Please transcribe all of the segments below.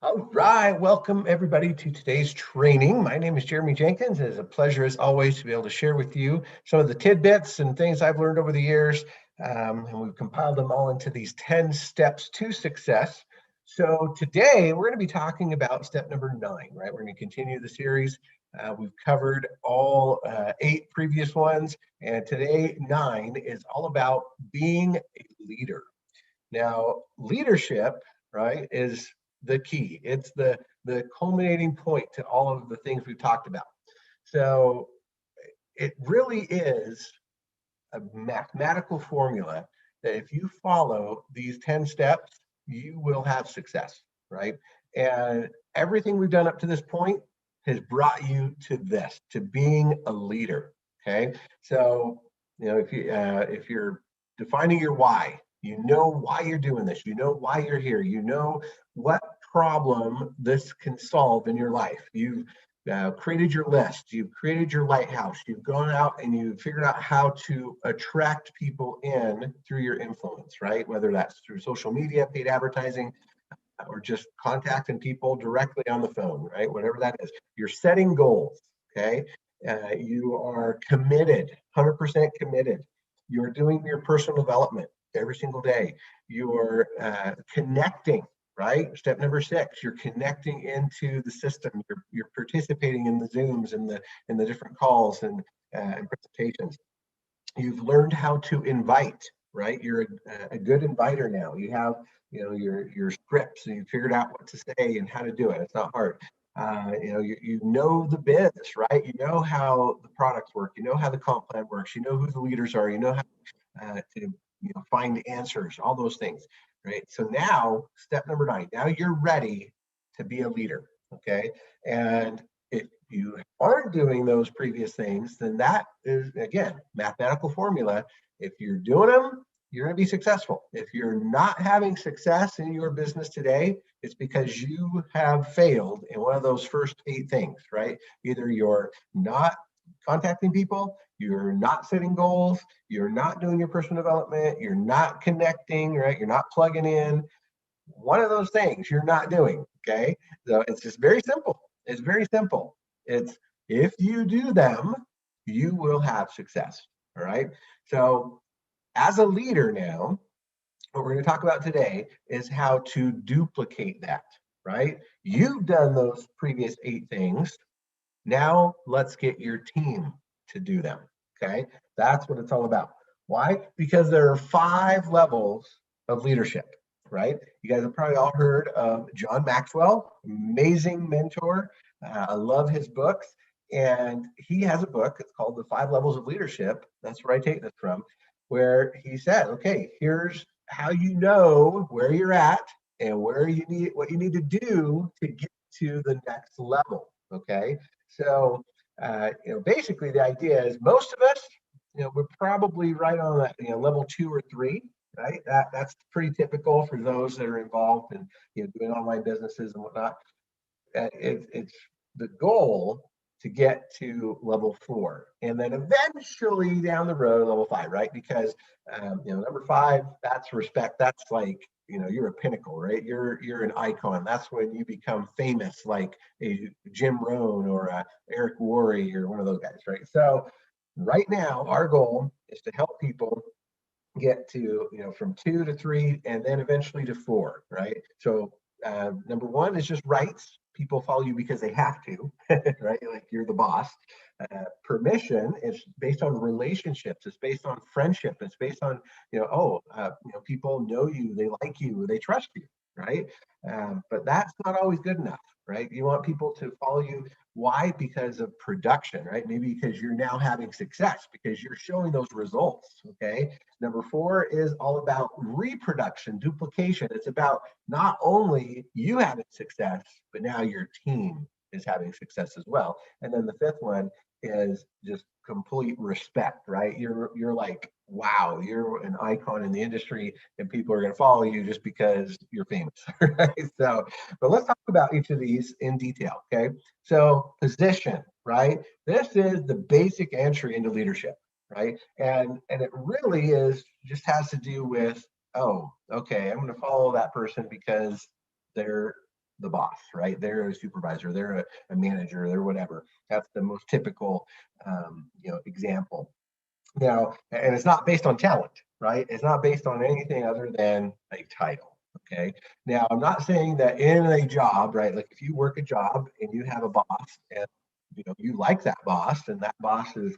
All right, welcome everybody to today's training. My name is Jeremy Jenkins. It is a pleasure, as always, to be able to share with you some of the tidbits and things I've learned over the years. And we've compiled them all into these 10 steps to success. So today we're going to be talking about step number 9, right? We're going to continue the series. We've covered all 8 previous ones, and today 9 is all about being a leader. Now, leadership, right, is the key. It's the culminating point to all of the things we've talked about. So it really is a mathematical formula that if you follow these 10 steps, you will have success, right? And everything we've done up to this point has brought you to this, to being a leader. Okay. So, if you're defining your why, you know why you're doing this, you know why you're here, you know what problem this can solve in your life. You've created your list, you've created your lighthouse, you've gone out and you've figured out how to attract people in through your influence, right? Whether that's through social media, paid advertising, or just contacting people directly on the phone, right? Whatever that is. You're setting goals, okay? You are committed, 100% committed. You're doing your personal development every single day. You're connecting, right? Step number 6, you're connecting into the system. You're participating in the Zooms and the different calls and presentations. You've learned how to invite, right? You're a good inviter now. You have, your scripts, and you figured out what to say and how to do it. It's not hard. You know the biz, right? You know how the products work. You know how the comp plan works. You know who the leaders are. You know how to find answers. All those things, right? So now, step number 9. Now you're ready to be a leader. Okay, and if you aren't doing those previous things, then that is, again, mathematical formula. If you're doing them, you're going to be successful. If you're not having success in your business today, it's because you have failed in one of those first 8 things, right? Either you're not contacting people, you're not setting goals, you're not doing your personal development, you're not connecting, right? You're not plugging in. One of those things you're not doing. Okay. So it's just very simple. It's very simple. It's if you do them, you will have success. All right. So as a leader now, what we're going to talk about today is how to duplicate that, right? You've done those previous 8 things. Now let's get your team to do them. Okay. That's what it's all about. Why? Because there are 5 levels of leadership, right? You guys have probably all heard of John Maxwell, amazing mentor. I love his books. And he has a book, it's called The 5 Levels of Leadership. That's where I take this from, where he said, okay, here's how you know where you're at and where you need what you need to do to get to the next level. Okay. So, basically the idea is most of us, we're probably right on that, level 2 or 3, right? That's pretty typical for those that are involved in, doing online businesses and whatnot. It's the goal to get to level 4, and then eventually down the road level 5, right? Because number 5, that's respect. That's like, you're a pinnacle, right? You're an icon. That's when you become famous, like a Jim Rohn or a Eric Worre or one of those guys, right? So right now our goal is to help people get to, from 2 to 3 and then eventually to 4, right? So number 1 is just rights. People follow you because they have to, right? Like you're the boss. Permission is based on relationships. It's based on friendship. It's based on, people know you, they like you, they trust you, right? But that's not always good enough, right? You want people to follow you. Why? Because of production, right? Maybe because you're now having success, because you're showing those results, okay? Number 4 is all about reproduction, duplication. It's about not only you having success, but now your team is having success as well. And then the 5th one is just complete respect, right? You're like, wow, you're an icon in the industry, and people are going to follow you just because you're famous, right? So, but let's talk about each of these in detail, okay? So, position, right? This is the basic entry into leadership, right? And it really is just has to do with, oh, okay, I'm going to follow that person because they're the boss, right? They're a supervisor, they're a manager, they're whatever. That's the most typical, example. Now, and it's not based on talent, right? It's not based on anything other than a title. Okay. Now, I'm not saying that in a job, right? Like if you work a job and you have a boss and you like that boss and that boss is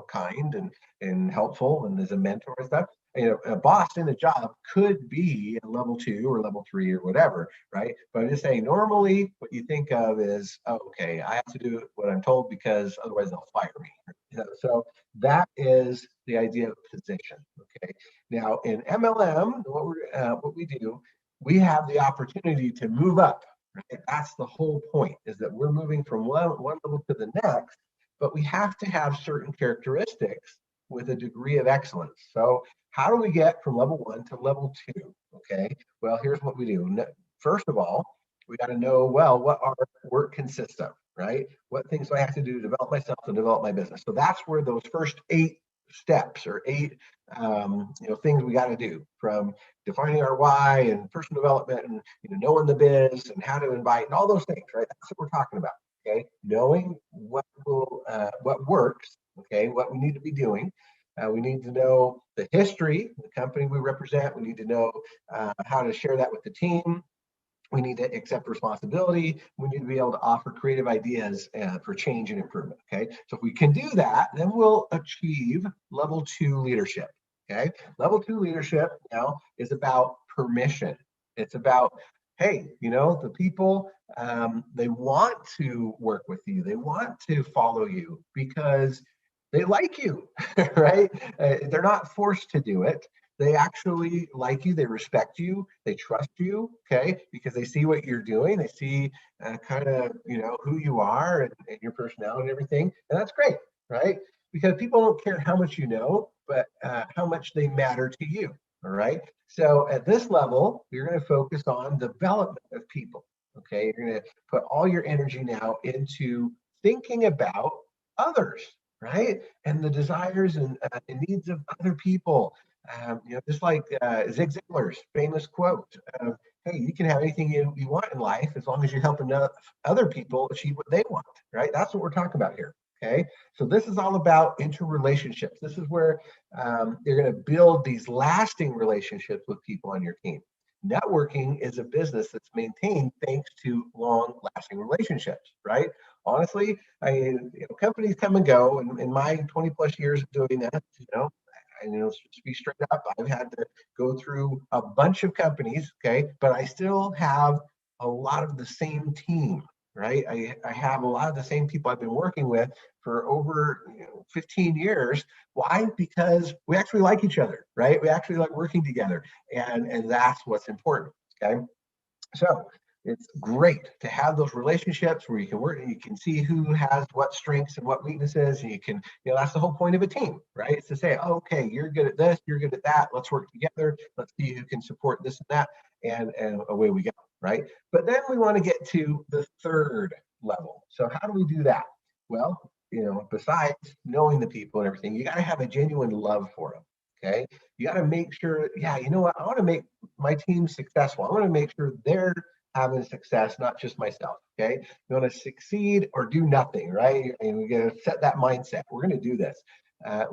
kind and helpful and is a mentor and stuff. A boss in a job could be a level 2 or level 3 or whatever, right? But I'm just saying, normally what you think of is, oh, okay, I have to do what I'm told because otherwise they'll fire me. So that is the idea of position. Okay. Now in MLM, what we do, we have the opportunity to move up. Right? That's the whole point, is that we're moving from one level to the next, but we have to have certain characteristics with a degree of excellence. So how do we get from level 1 to level 2? Okay, well, here's what we do. First of all, we got to know, well, what our work consists of, right? What things do I have to do to develop myself and develop my business? So that's where those first 8 steps or 8 things we got to do, from defining our why and personal development and knowing the biz and how to invite and all those things, right? That's what we're talking about. Okay, knowing what works. Okay, what we need to be doing. We need to know the history, the company we represent. We need to know how to share that with the team. We need to accept responsibility. We need to be able to offer creative ideas for change and improvement. Okay, so if we can do that, then we'll achieve level 2 leadership. Okay, level 2 leadership now is about permission. It's about, hey, the people, they want to work with you. They want to follow you because they like you, right? They're not forced to do it. They actually like you, they respect you, they trust you, okay, because they see what you're doing, they see kind of who you are and your personality and everything, and that's great, right? Because people don't care how much you know, but how much they matter to you. All right. So at this level, you're going to focus on development of people. Okay. You're going to put all your energy now into thinking about others, right? And the desires and needs of other people. Just like Zig Ziglar's famous quote of, hey, you can have anything you want in life as long as you help enough other people achieve what they want, right? That's what we're talking about here. Okay. So this is all about interrelationships. This is where you're going to build these lasting relationships with people on your team. Networking is a business that's maintained thanks to long-lasting relationships, right? Honestly, companies come and go, and in my 20 plus years of doing that, and to be straight up, I've had to go through a bunch of companies, okay, but I still have a lot of the same team, right? I have a lot of the same people I've been working with for over 15 years. Why? Because we actually like each other, right? We actually like working together, and that's what's important. Okay, so it's great to have those relationships where you can work and you can see who has what strengths and what weaknesses, and you can, that's the whole point of a team, right? It's to say, oh, okay, you're good at this, you're good at that, let's work together, let's see who can support this and that, and away we go, right? But then we want to get to the third level. So how do we do that? Well, besides knowing the people and everything, you got to have a genuine love for them. Okay, you got to make sure, yeah, you know what, I want to make my team successful. I want to make sure they're having success, not just myself. Okay, you want to succeed or do nothing, right? And we got to set that mindset. We're going to do this.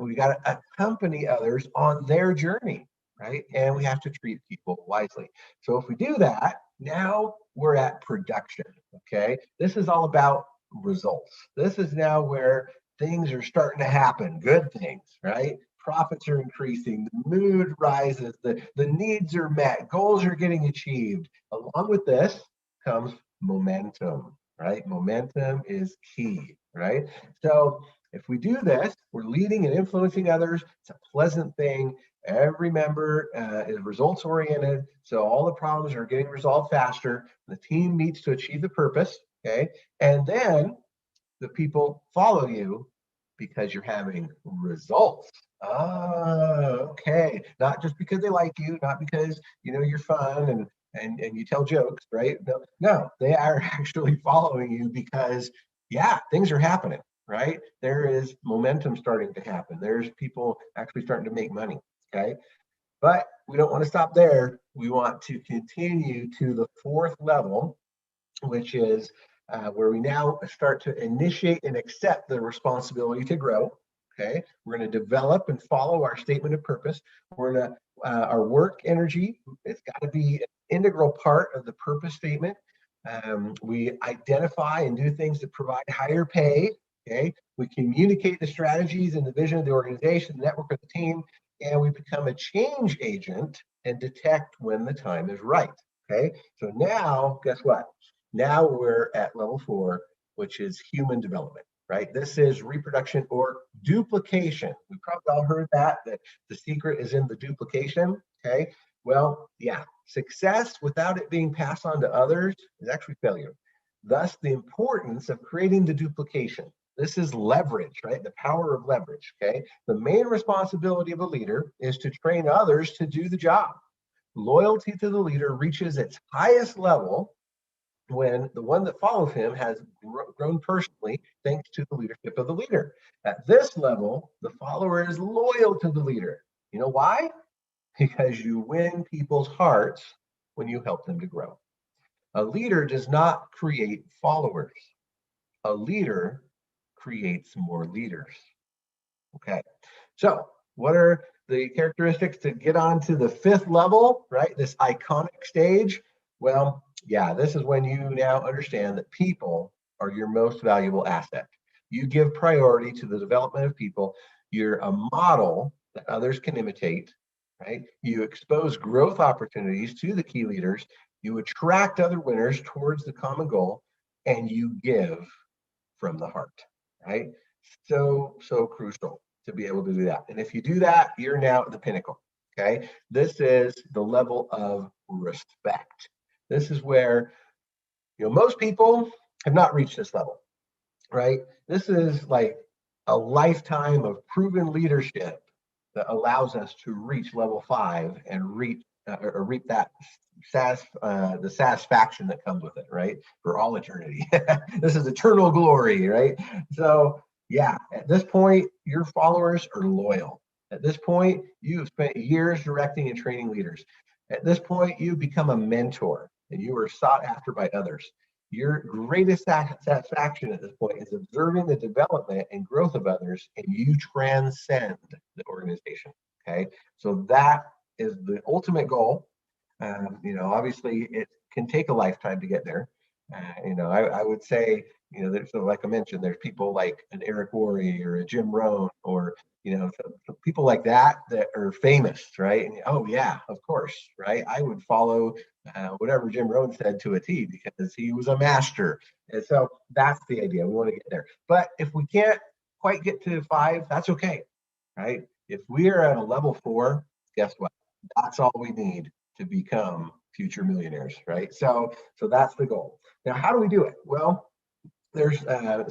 We got to accompany others on their journey, right? And we have to treat people wisely. So if we do that, now we're at production. Okay, this is all about results. This is now where things are starting to happen, good things, right? Profits are increasing, the mood rises, the needs are met, goals are getting achieved. Along with this comes momentum, right? Momentum is key, right? So if we do this, we're leading and influencing others. It's a pleasant thing. Every member is results oriented, so all the problems are getting resolved faster. The team meets to achieve the purpose, okay? And then the people follow you because you're having results. Okay. Not just because they like you, not because you're fun and you tell jokes, right? No, they are actually following you because things are happening, right? There is momentum starting to happen. There's people actually starting to make money. Okay. But we don't want to stop there. We want to continue to the fourth level, which is where we now start to initiate and accept the responsibility to grow. Okay, we're going to develop and follow our statement of purpose. We're going to our work energy. It's got to be an integral part of the purpose statement. We identify and do things that provide higher pay. Okay, we communicate the strategies and the vision of the organization, the network of the team, and we become a change agent and detect when the time is right. Okay, so now guess what? Now we're at level 4, which is human development, right? This is reproduction or duplication. We probably all heard that the secret is in the duplication, okay? Well, yeah, success without it being passed on to others is actually failure. Thus, the importance of creating the duplication. This is leverage, right? The power of leverage, okay? The main responsibility of a leader is to train others to do the job. Loyalty to the leader reaches its highest level when the one that follows him has grown personally thanks to the leadership of the leader. At this level, the follower is loyal to the leader. You know why? Because you win people's hearts when you help them to grow. A leader does not create followers. A leader creates more leaders. Okay. So, what are the characteristics to get on to the 5th level, right? This iconic stage? Well, yeah, this is when you now understand that people are your most valuable asset. You give priority to the development of people. You're a model that others can imitate, right? You expose growth opportunities to the key leaders. You attract other winners towards the common goal, and you give from the heart, right? So crucial to be able to do that. And if you do that, you're now at the pinnacle. Okay. This is the level of respect. This is where, most people have not reached this level, right? This is like a lifetime of proven leadership that allows us to reach level 5 and reap that the satisfaction that comes with it, right? For all eternity. This is eternal glory, right? So, yeah, at this point, your followers are loyal. At this point, you've spent years directing and training leaders. At this point, you become a mentor and you are sought after by others. Your greatest satisfaction at this point is observing the development and growth of others, and you transcend the organization. Okay, so that is the ultimate goal. Obviously, it can take a lifetime to get there. I would say, there's, like I mentioned, there's people like an Eric Worre or a Jim Rohn or people like that are famous, right? And, oh yeah, of course, right? I would follow whatever Jim Rohn said to a T because he was a master. And so that's the idea. We want to get there. But if we can't quite get to 5, that's okay, right? If we are at a level 4, guess what? That's all we need to become future millionaires, right? So that's the goal. Now, how do we do it? Well, there's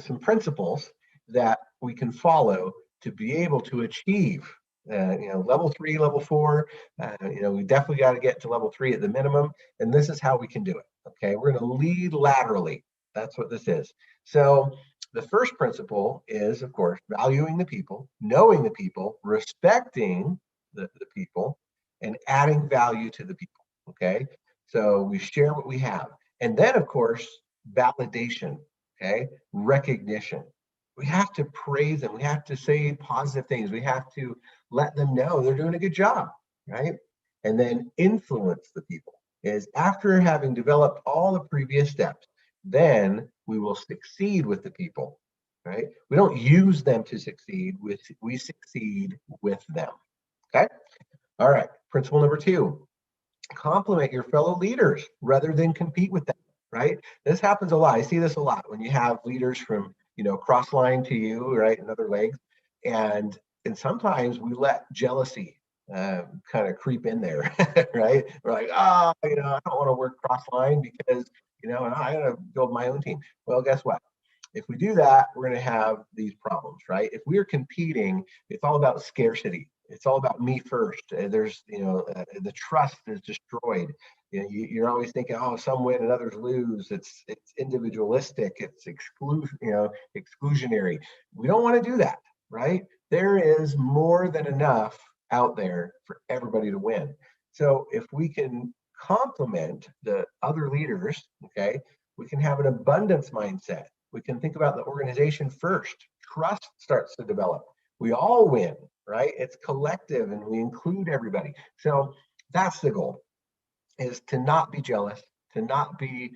some principles that we can follow to be able to achieve level 3, level 4. We definitely got to get to level 3 at the minimum, and this is how we can do it. Okay, we're going to lead laterally. That's what this is. So the first principle is, of course, valuing the people, knowing the people, respecting the people, and adding value to the people. Okay, so we share what we have, and then, of course, validation. Okay, recognition. We have to praise them. We have to say positive things. We have to let them know they're doing a good job, right? And then influence the people. Is after having developed all the previous steps, then we will succeed with the people, right? We don't use them to succeed. We succeed with them. Okay. All right. Principle number 2: compliment your fellow leaders rather than compete with them, right? This happens a lot. I see this a lot when you have leaders from, cross line to you, right, and other legs. And sometimes we let jealousy kind of creep in there, right? We're like, oh, I don't want to work cross line because, and I got to build my own team. Well, guess what? If we do that, we're going to have these problems, right? If we're competing, it's all about scarcity. It's all about me first. There's, the trust is destroyed. You're always thinking, oh, some win and others lose. It's individualistic. It's exclusionary. We don't want to do that, right? There is more than enough out there for everybody to win. So if we can complement the other leaders, okay, We can have an abundance mindset. We can think about the organization first. Trust starts to develop. We all win, right? It's collective and we include everybody. So that's the goal, is to not be jealous, to not be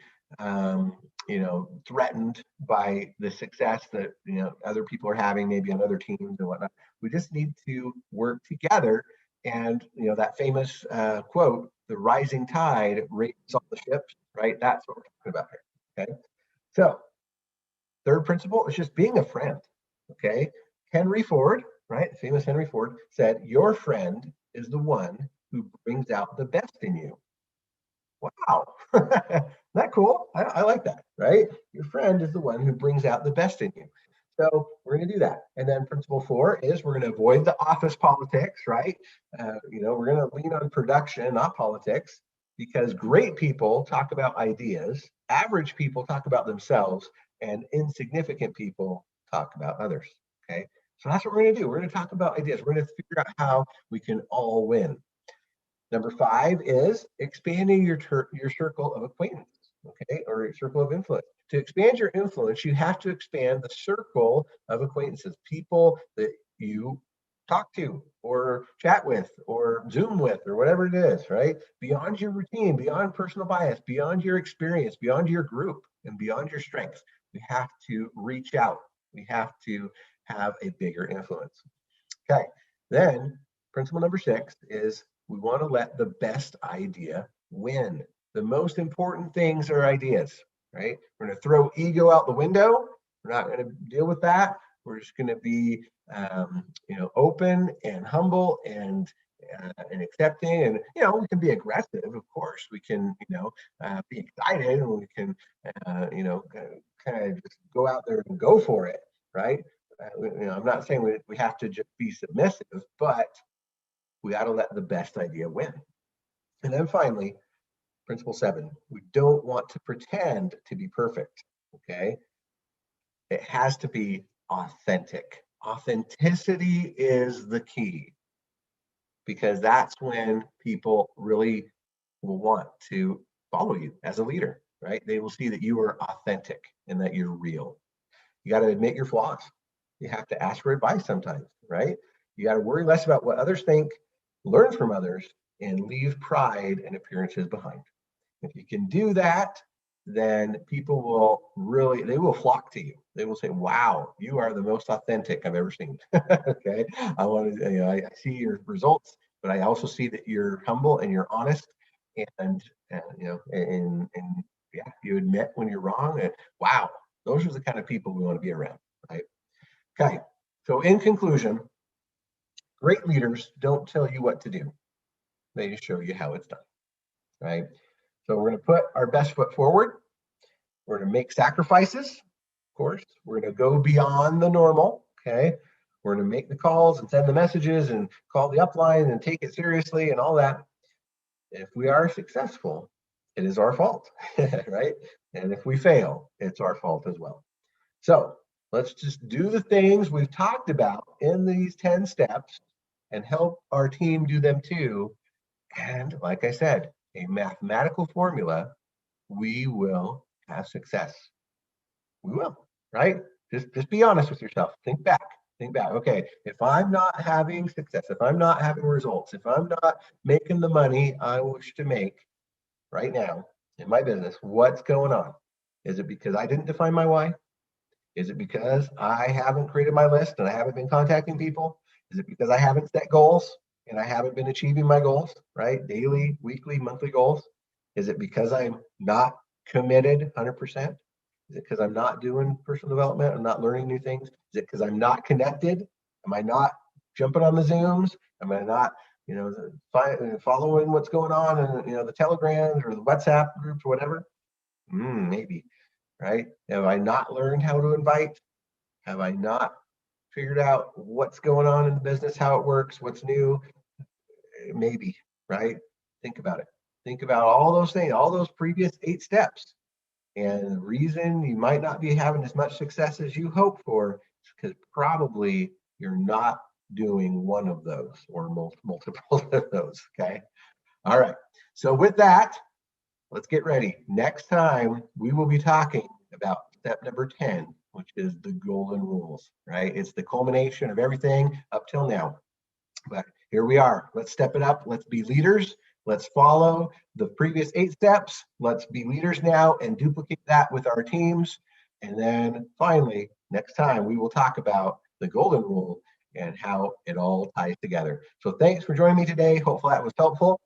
threatened by the success that other people are having, maybe on other teams and whatnot. We just need to work together. And that famous quote, "The rising tide raises all the ships," right? That's what we're talking about here. Okay. So third principle is just being a friend. Okay. Henry Ford, right? The famous Henry Ford said, "Your friend is the one who brings out the best in you." Wow. Isn't that cool? I like that, right? Your friend is the one who brings out the best in you. So we're going to do that. And then principle 4 is we're going to avoid the office politics, right? We're going to lean on production, not politics, because great people talk about ideas, average people talk about themselves, and insignificant people talk about others. Okay. So that's what we're going to do. We're going to talk about ideas. We're going to figure out how we can all win. Number 5 is expanding your circle of acquaintances, okay, or your circle of influence. To expand your influence, you have to expand the circle of acquaintances, people that you talk to or chat with or Zoom with or whatever it is, right? Beyond your routine, beyond personal bias, beyond your experience, beyond your group, and beyond your strengths. We have to reach out. We have to have a bigger influence. Okay, then principle number 6 is we want to let the best idea win. The most important things are ideas, right? We're going to throw ego out the window. We're not going to deal with that. We're just going to be, open and humble and accepting. And we can be aggressive, of course. We can, be excited, and we can, kind of just go out there and go for it, right? I'm not saying we have to just be submissive, but we got to let the best idea win. And then finally, principle 7, we don't want to pretend to be perfect. Okay. It has to be authentic. Authenticity is the key, because that's when people really will want to follow you as a leader, right? They will see that you are authentic and that you're real. You got to admit your flaws. You have to ask for advice sometimes, right? You got to worry less about what others think, learn from others, and leave pride and appearances behind. If you can do that, then people they will flock to you. They will say, "Wow, you are the most authentic I've ever seen." Okay. I see your results, but I also see that you're humble and you're honest, and yeah, you admit when you're wrong. And wow, those are the kind of people we want to be around, right? Okay. So in conclusion, great leaders don't tell you what to do. They show you how it's done, right? So we're going to put our best foot forward. We're going to make sacrifices, of course. We're going to go beyond the normal, okay? We're going to make the calls and send the messages and call the upline and take it seriously and all that. If we are successful, it is our fault, right? And if we fail, it's our fault as well. So let's just do the things we've talked about in these 10 steps and help our team do them too. And like I said, a mathematical formula, we will have success. We will, right? Just be honest with yourself. Think back. Think back. Okay, if I'm not having success, if I'm not having results, if I'm not making the money I wish to make right now in my business, what's going on? Is it because I didn't define my why? Is it because I haven't created my list and I haven't been contacting people? Is it because I haven't set goals and I haven't been achieving my goals, right? Daily, weekly, monthly goals? Is it because I'm not committed 100%? Is it because I'm not doing personal development? I'm not learning new things? Is it because I'm not connected? Am I not jumping on the Zooms? Am I not, following what's going on in, the Telegrams or the WhatsApp groups or whatever? Maybe. Right? Have I not learned how to invite? Have I not figured out what's going on in the business, how it works, what's new? Maybe, right? Think about it. Think about all those things, all those previous 8 steps. And the reason you might not be having as much success as you hope for is because probably you're not doing one of those or multiple of those. Okay. All right. So with that, let's get ready. Next time, we will be talking about step number 10, which is the golden rules, right? It's the culmination of everything up till now. But here we are. Let's step it up. Let's be leaders. Let's follow the previous 8 steps. Let's be leaders now and duplicate that with our teams. And then finally, next time, we will talk about the golden rule and how it all ties together. So thanks for joining me today. Hopefully that was helpful.